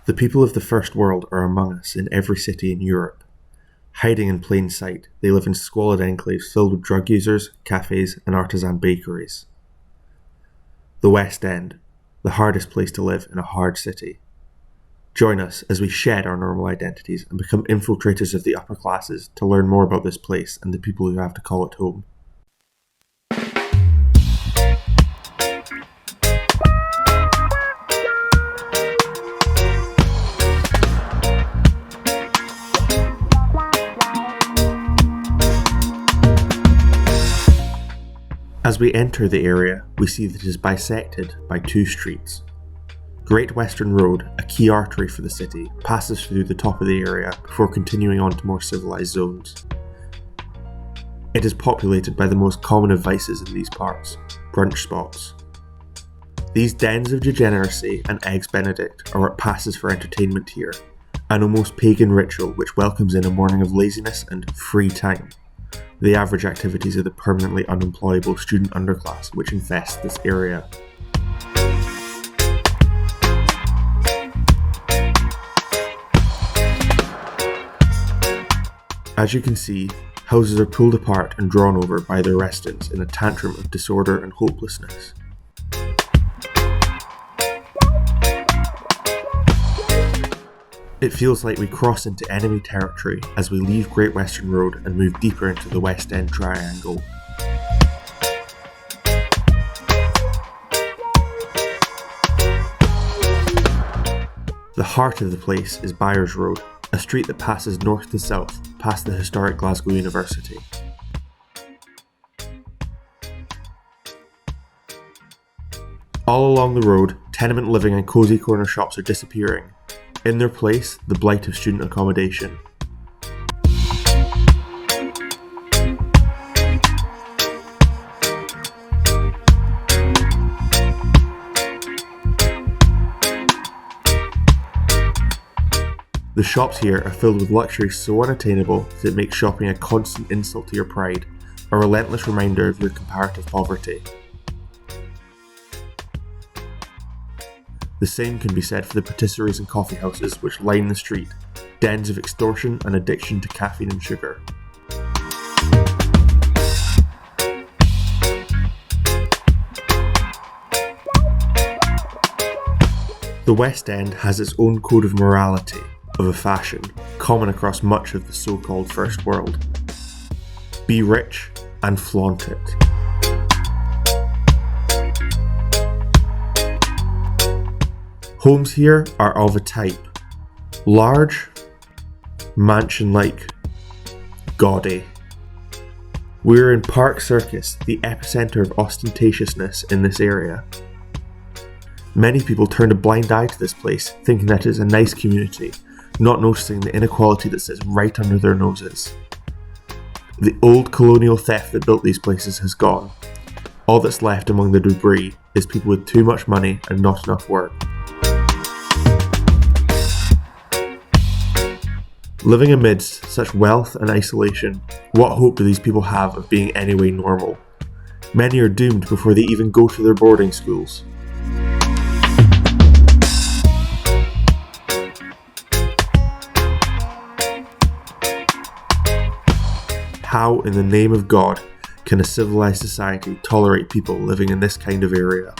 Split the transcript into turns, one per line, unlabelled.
The people of the First World are among us in every city in Europe. Hiding in plain sight, they live in squalid enclaves filled with drug users, cafes, and artisan bakeries. The West End, the hardest place to live in a hard city. Join us as we shed our normal identities and become infiltrators of the upper classes to learn more about this place and the people who have to call it home. As we enter the area, we see that it is bisected by two streets. Great Western Road, a key artery for the city, passes through the top of the area before continuing on to more civilized zones. It is populated by the most common of vices in these parts, brunch spots. These dens of degeneracy and eggs benedict are what passes for entertainment here, an almost pagan ritual which welcomes in a morning of laziness and free time. The average activities of the permanently unemployable student underclass which infest this area. As you can see, houses are pulled apart and drawn over by their residents in a tantrum of disorder and hopelessness. It feels like we cross into enemy territory as we leave Great Western Road and move deeper into the West End Triangle. The heart of the place is Byres Road, a street that passes north to south past the historic Glasgow University. All along the road, tenement living and cosy corner shops are disappearing. In their place, the blight of student accommodation. The shops here are filled with luxuries so unattainable that it makes shopping a constant insult to your pride, a relentless reminder of your comparative poverty. The same can be said for the patisseries and coffee houses which line the street, dens of extortion and addiction to caffeine and sugar. The West End has its own code of morality, of a fashion, common across much of the so-called First World. Be rich and flaunt it. Homes here are of a type: large, mansion-like, gaudy. We're in Park Circus, the epicenter of ostentatiousness in this area. Many people turn a blind eye to this place, thinking that it is a nice community, not noticing the inequality that sits right under their noses. The old colonial theft that built these places has gone. All that's left among the debris is people with too much money and not enough work. Living amidst such wealth and isolation, what hope do these people have of being anyway normal? Many are doomed before they even go to their boarding schools. How, in the name of God, can a civilized society tolerate people living in this kind of area?